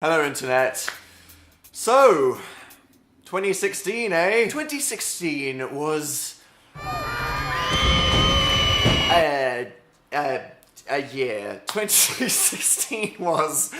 Hello, Internet. So, 2016, eh? 2016 was a year. 2016 was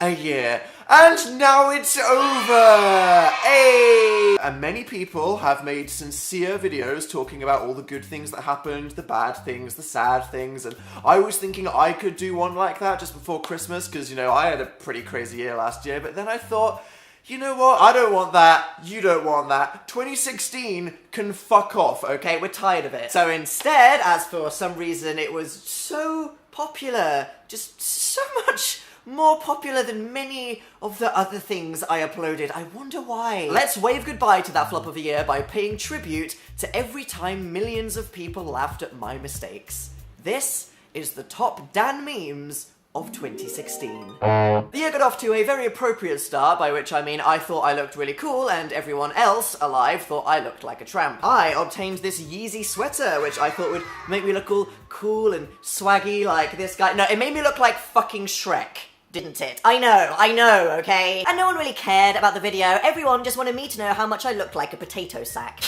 a year. And now it's over! Hey! And many people have made sincere videos talking about all the good things that happened, the bad things, the sad things, and I was thinking I could do one like that just before Christmas, because, you know, I had a pretty crazy year last year, but then I thought, you know what, I don't want that, you don't want that, 2016 can fuck off, okay, we're tired of it. So instead, as for some reason it was so popular, just so much more popular than many of the other things I uploaded. I wonder why. Let's wave goodbye to that flop of a year by paying tribute to every time millions of people laughed at my mistakes. This is the top Dan memes of 2016. The year got off to a very appropriate start, by which I mean I thought I looked really cool and everyone else alive thought I looked like a tramp. I obtained this Yeezy sweater, which I thought would make me look all cool and swaggy like this guy. No, it made me look like fucking Shrek. Didn't it? I know, okay? And no one really cared about the video. Everyone just wanted me to know how much I looked like a potato sack.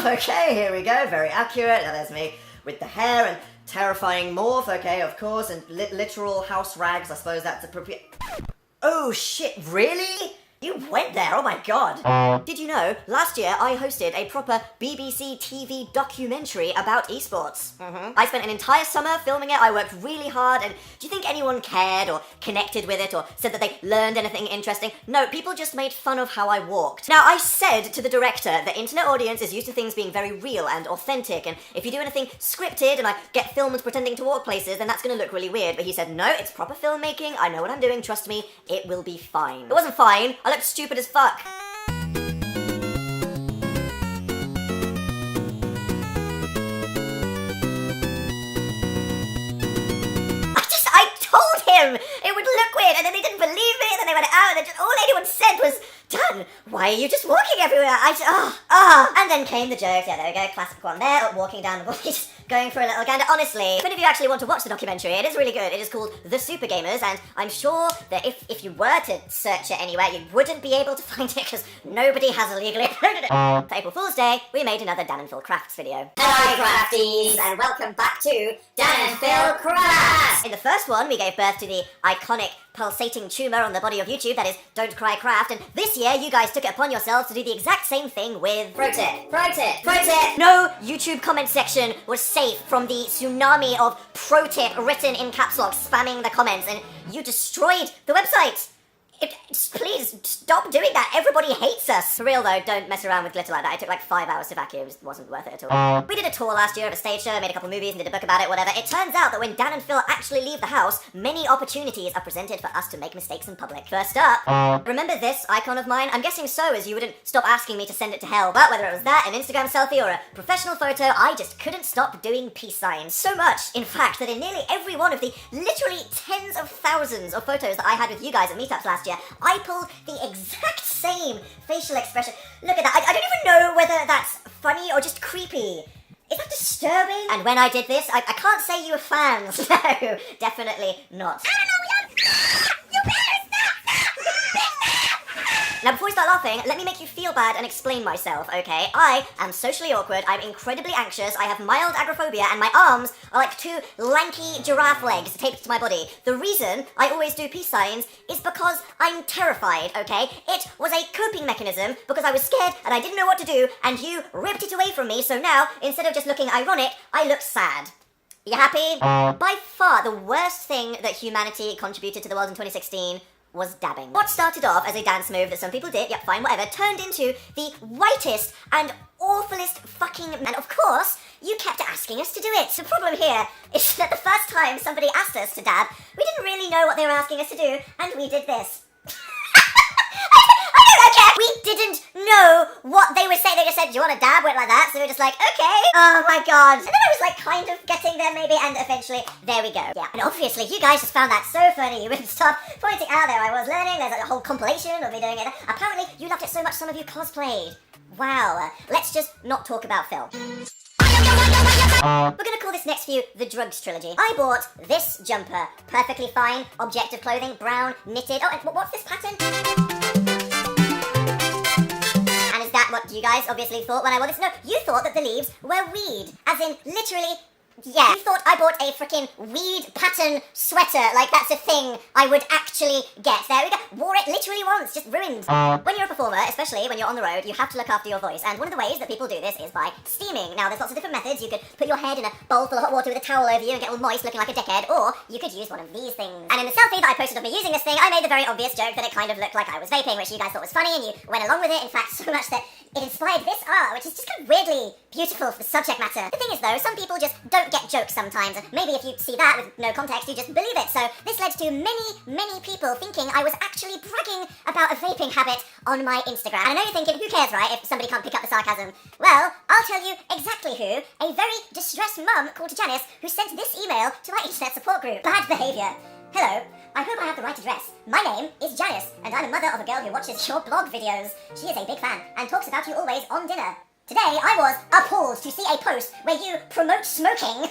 Okay, here we go. Very accurate. Now there's me with the hair and terrifying morph, okay, of course, and literal house rags. I suppose that's appropriate. Oh shit, really? You went there, oh my god. Did you know, last year I hosted a proper BBC TV documentary about esports. I spent an entire summer filming it, I worked really hard, and do you think anyone cared or connected with it or said that they learned anything interesting? No, people just made fun of how I walked. Now, I said to the director, the internet audience is used to things being very real and authentic, and if you do anything scripted and I get filmed pretending to walk places, then that's gonna look really weird. But he said, no, it's proper filmmaking, I know what I'm doing, trust me, it will be fine. It wasn't fine. I looked stupid as fuck. I told him it would look weird, and then they didn't believe me, and then they went out, and then all anyone said was, Dan, why are you just walking everywhere? And then came the jokes. Yeah, there we go, classic one there, walking down the boys, going for a little gander. Honestly, if any of you actually want to watch the documentary, it is really good. It is called The Super Gamers, and I'm sure that if you were to search it anywhere, you wouldn't be able to find it, because nobody has illegally uploaded it. For April Fool's Day, we made another Dan and Phil Crafts video. Hello, Crafties, and welcome back to Dan and Phil Crafts! In the first one, we gave birth to the iconic pulsating tumour on the body of YouTube, that is, Don't Cry Craft, and this year you guys took it upon yourselves to do the exact same thing with Pro Tip. No YouTube comment section was safe from the tsunami of Pro Tip written in caps lock spamming the comments, and you destroyed the website. Please, stop doing that. Everybody hates us. For real though, don't mess around with glitter like that. It took like 5 hours to vacuum. It wasn't worth it at all. We did a tour last year of a stage show, made a couple movies and did a book about it, whatever. It turns out that when Dan and Phil actually leave the house, many opportunities are presented for us to make mistakes in public. First up, remember this icon of mine? I'm guessing so, as you wouldn't stop asking me to send it to hell. But whether it was that, an Instagram selfie, or a professional photo, I just couldn't stop doing peace signs. So much, in fact, that in nearly every one of the literally tens of thousands of photos that I had with you guys at meetups last year, I pulled the exact same facial expression. Look at that. I don't even know whether that's funny or just creepy. Is that disturbing? And when I did this, I can't say you were fans. No, definitely not. I don't know, you better Now, before we start laughing, let me make you feel bad and explain myself, okay? I am socially awkward, I'm incredibly anxious, I have mild agoraphobia, and my arms are like two lanky giraffe legs taped to my body. The reason I always do peace signs is because I'm terrified, okay? It was a coping mechanism because I was scared and I didn't know what to do, and you ripped it away from me, so now, instead of just looking ironic, I look sad. You happy? By far, the worst thing that humanity contributed to the world in 2016 was dabbing. What started off as a dance move that some people did, yep, fine, whatever, turned into the whitest and awfulest fucking... And of course, you kept asking us to do it. The problem here is that the first time somebody asked us to dab, we didn't really know what they were asking us to do, and we did this. We didn't know what they were saying. They just said, do you want to dab? Went like that. So we were just like, okay. Oh my god. And then I was like kind of getting there maybe, and eventually, there we go. Yeah. And obviously, you guys just found that so funny. You wouldn't stop pointing out there I was learning. There's a whole compilation of me doing it. Apparently, you loved it so much some of you cosplayed. Wow. Let's just not talk about Phil. We're gonna call this next few the drugs trilogy. I bought this jumper, perfectly fine, object of clothing, brown, knitted. Oh, and what's this pattern? And is that what you guys obviously thought when I wore this? No, you thought that the leaves were weed, as in literally. Yeah, you thought I bought a freaking weed pattern sweater, like that's a thing I would actually get. There we go. Wore it literally once, just ruined. When you're a performer, especially when you're on the road, you have to look after your voice. And one of the ways that people do this is by steaming. Now, there's lots of different methods. You could put your head in a bowl full of hot water with a towel over you and get all moist looking like a dickhead, or you could use one of these things. And in the selfie that I posted of me using this thing, I made the very obvious joke that it kind of looked like I was vaping, which you guys thought was funny, and you went along with it, in fact, so much that it inspired this art, which is just kind of weirdly beautiful for the subject matter. The thing is, though, some people just don't get jokes sometimes, and maybe if you see that with no context, you just believe it. So this led to many people thinking I was actually bragging about a vaping habit on my Instagram. And I know you're thinking, who cares, right, if somebody can't pick up the sarcasm? Well, I'll tell you exactly who. A very distressed mum called Janice, who sent this email to my internet support group. Bad behaviour. Hello, I hope I have the right address. My name is Janice, and I'm a mother of a girl who watches your blog videos. She is a big fan, and talks about you always on dinner. Today, I was appalled to see a post where you promote smoking.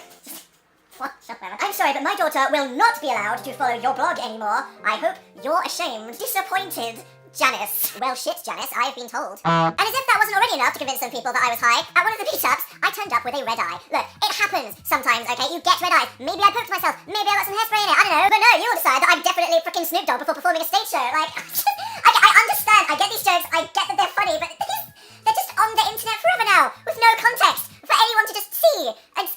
I'm sorry, but my daughter will not be allowed to follow your blog anymore. I hope you're ashamed. Disappointed, Janice. Well, shit, Janice, I've been told. And as if that wasn't already enough to convince some people that I was high, at one of the meetups, I turned up with a red eye. Look, it happens sometimes, okay? You get red eyes. Maybe I poked myself. Maybe I got some hairspray in it. I don't know. But no, you all decide that I'm definitely freaking Snoop Dogg before performing a stage show. Like, I understand. I get these jokes. I get that they're funny, but they're just on the internet forever now, with no context for anyone to just see. And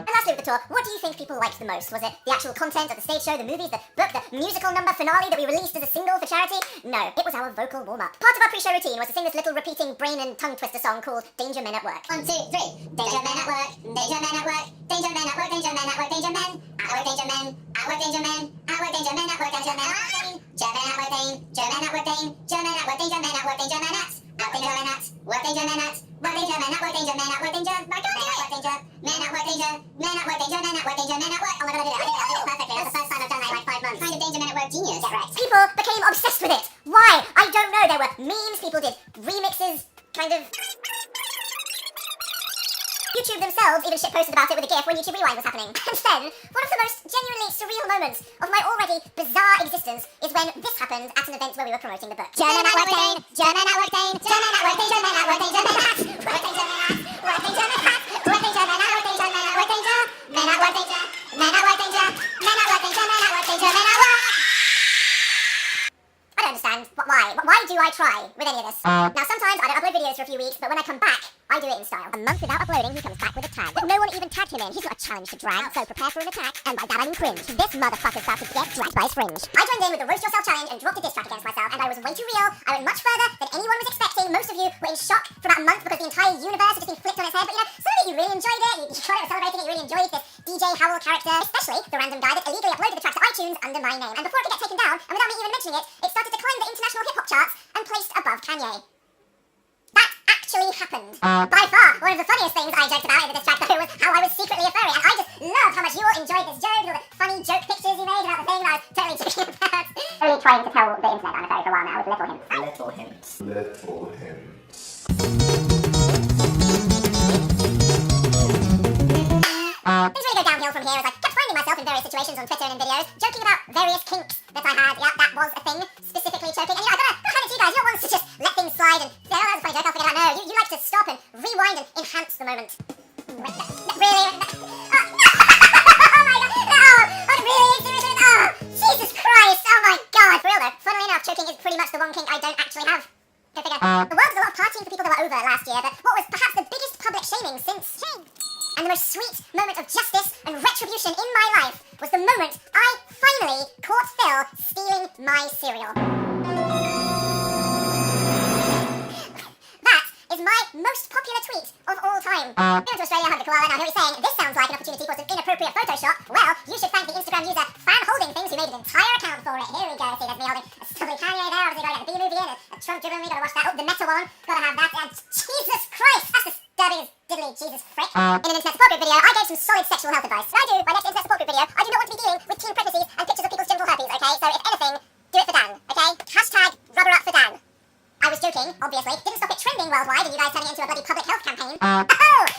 lastly with the tour, what do you think people liked the most? Was it the actual content of the stage show, the movies, the book, the musical number finale that we released as a single for charity? No, it was our vocal warm-up. Part of our pre-show routine was to sing this little repeating brain and tongue twister song called Danger Men at Work. 1, 2, 3. Danger Men at work, danger men at work, danger men at work, danger men at work, danger men at work, danger men at work, danger men at work, danger men at work, danger men at work, German at work, German at work, German at work, danger men at work, danger men at work, danger men at work, danger men at work, danger men at work, danger men at work, danger men at work, danger men at work, danger men at work, danger men at work, danger men at work. Oh my god, I did it perfectly. That's the first time I've done that in like 5 months. Kind of danger men at work genius. Get right. People became obsessed with it. Why? I don't know. There were memes, people did remixes, kind of. YouTube themselves even shitposted about it with a GIF when YouTube Rewind was happening. And then, one of the most genuinely surreal moments of my already bizarre existence is when this happened at an event where we were promoting the book. German at work, Dane, German at work, Dane, German at work, Dane, German at work, Dane, German at work, Dane, German at work, Dane, German at work, Dane, German at work, Dane, German at work, Dane, men at work, Dane, men at work, Dane, men at work, Dane, German at work, Dane, German at work. I don't understand. Why? Why do I try with any of this? Now, sometimes I don't upload videos for a few weeks, but when I come back, I do it in style. A month without uploading, he comes back with a tag. But no one even tagged him in. He's got a challenge to drag, so prepare for an attack. And by that I mean cringe. This motherfucker's about to get dragged by his fringe. I joined in with the Roast Yourself challenge and dropped a diss track against myself, and I was way too real. I went much further than anyone was expecting. Most of you were in shock for about a month because the entire universe had just been flipped on its head. But you know, some of you really enjoyed it. You tried it, celebrating it, you really enjoyed this DJ Howell character. Especially the random guy that illegally uploaded the track to iTunes under my name. And before it could get taken down, and without me even mentioning it, it started to climb the international hip-hop charts and placed above Kanye. That actually happened. By far, one of the funniest things I joked about in this track though was how I was secretly a furry, and I just loved how much you all enjoyed this joke, all the funny joke pictures you made about the thing that I was totally joking about. Only trying to tell the internet that I'm a furry for a while now with little hints. Little hints. Little hints. Things really go downhill from here as I kept finding myself in various situations on Twitter and in videos, joking about various kinks that I had. Yeah, that was a thing, specifically choking. And you know, I gotta hand it to you guys. You're ones to just let things slide and say, oh, that was a funny joke, I'll forget about it. No, you like to stop and rewind and enhance the moment. Really? Oh my god, no! Oh, really? Seriously? Oh, Jesus Christ! Oh my god! For real though, funnily enough, choking is pretty much the one kink I don't actually have. Go figure. The world was a lot of partying for people that were over last year, but what was perhaps the biggest public shaming since shame? And the most sweet moment of justice and retribution in my life was the moment I finally caught Phil stealing my cereal. That is my most popular tweet of all time. I went to Australia, hugged a koala, now here he's saying, this sounds like an opportunity for some inappropriate Photoshop. Well, you should thank the Instagram user Fan Holding Things who made an entire account for it. Here we go, see, there's me holding a stubby Kanye there, obviously gotta get the B-movie in, a Trump dribbling me, gotta watch that, oh, the Meta one, gotta have that, and Jesus Christ, that's the stubbiest diddly Jesus frick. In an internet support group video, I gave some solid sexual health advice. I do, my next internet support group video, I do not want to be dealing with teen pregnancies and pictures of people's genital herpes, okay? So if anything, do it for Dan, okay? Hashtag rubber up for Dan. I was joking, obviously. Didn't stop it trending worldwide and you guys turning it into a bloody public health campaign. Oh,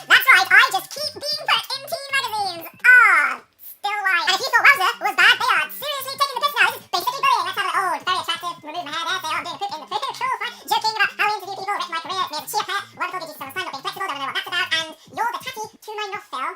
that's right, I just keep being put in teen magazines. Ah, still lying. And if you thought Wowzer was bad, they are seriously taking the piss now. This is basically bullying. Let's have it. Oh, very attractive. Remove my hair there. Say, oh, I'm doing a poop in the poop. Cool, fine. Joking about how we interview people, written my career, me as a cheer pair. Wonderful, did you summer sun, not being flexible, don't know what that's about. And you're the tatty to my nostril.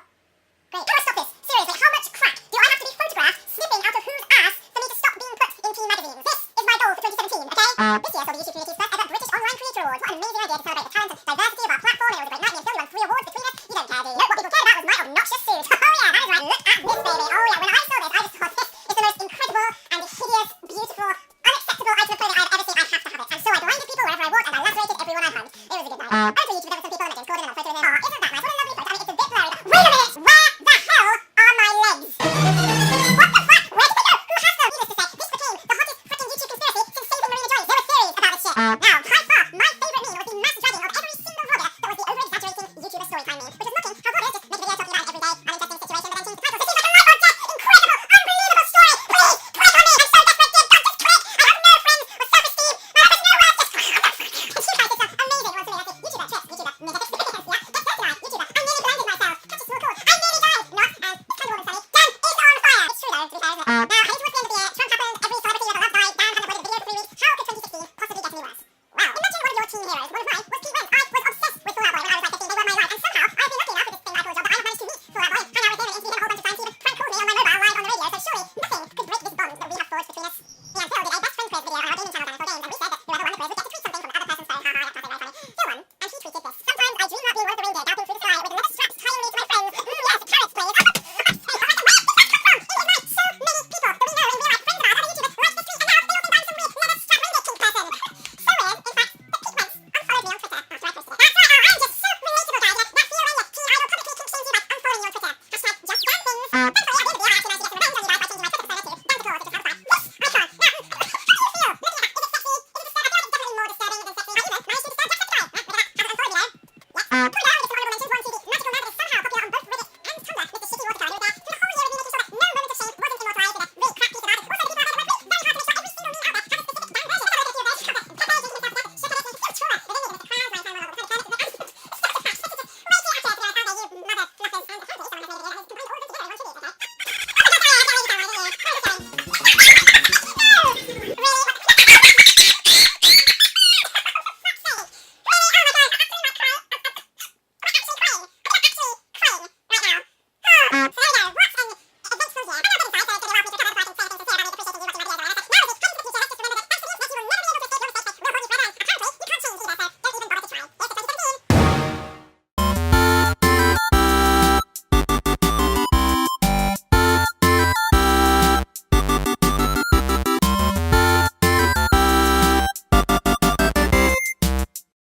Great. How do I stop this? Seriously, how much crack do I have to be photographed sniffing out of whose ass for me to stop being put in teen magazines? This is my goal for 2017, okay? This year saw the YouTube community's first ever British Online Creator Awards. What an amazing idea to celebrate the talent and diversity of our platform. It was a great night. Me and Phil won 3 awards between us. You don't care, do you? What people cared about was my obnoxious suit. Oh yeah, that is right. Look at this, baby. Oh yeah, when I saw this, I just thought this is the most incredible and hideous, beautiful, unacceptable item of clothing I've ever seen. I have to have it. And so I blinded people wherever I walked and I lacerated everyone I hugged. It was a good night. I went to YouTube, there were some people and I James Corden and I photoed with him. Oh, isn't that nice? What a lovely photo. I mean, it's a bit blurry. Wait a minute! Where the hell are my legs? What the fuck? Where did they go? Who has them? Needless to say, this became the hottest fucking YouTube conspiracy since saving Marina Jones. There were theories about this shit. Now, by far, my favourite meme was the mass dragging of every single vlogger that was the over-exaggerating YouTuber storytime meme, which was mocking how vloggers just make a video talking about an everyday, uninteresting situation, but then change the title. This seems like a life or death, incredible, unbelievable story. Please, click on me. I'm so desperate, dear God, just click. I have no friends or self-esteem. My life is no worth. Just click. And she writes herself amazing. Well, to me, that's it. YouTuber, trips, YouTuber, negative significance, yeah. That's 39, YouTuber. I nearly blinded myself. Touch a small cord. I nearly died. Not, and it's kind of warm and sunny. Dan is on fire. It's true though, to be fair, isn't it? Now, heading towards the end of the year, Trump happened, every celebrity with a love died, Dan hadn't uploaded a video for 3 weeks. How could 2016 possibly get any worse? Wow, imagine one of your teen heroes. One of mine was Pete Wentz. I was obsessed with Fall Out Boy when I was like 15. They were my life. And somehow, I've been lucky enough with this thing I call a job that I have managed to meet Fall Out Boy, hang out with him and interview him a whole bunch of times. He even prank called me on my mobile live on the radio. So surely, nothing could break this bond that we have forged between us. Me and Phil did a best friends quiz video on our gaming channel Dinosaur Games, and we said that whoever won the quiz would get to tweet something from the other person's phone. Haha, that's very funny. Phil won, and he tweeted this. Sometimes I dream about being one of the reindeer galloping through the sky with leather straps tying me to my friends. Yes, carrots, please. Where did this come from? It is right. So many people that we know in real life, friends of ours, other YouTubers, write this tweet, and now they all think I'm some weird leather strap reindeer kink person. So weird, in fact, that Pete Wentz unfollowed me on Twitter after I posted it. That's right, I'm just so relatable, guys. That fear when your teen idol publicly kink shames you by unfollowing you on Twitter. Hashtag just damn things. Thankfully, at the end of the year, I actually managed to get some revenge on you guys by changing my Twitter persona to Down to Claw, which is how bad. Yes, I can't. Now, how do you feel? Looking at that, is it sexy? Is it disturbing? I feel like it's definitely more disturbing than sexy. I even managed to disturb Jacksepticeye. Look at that. Haven't unfollowed me though. Yep.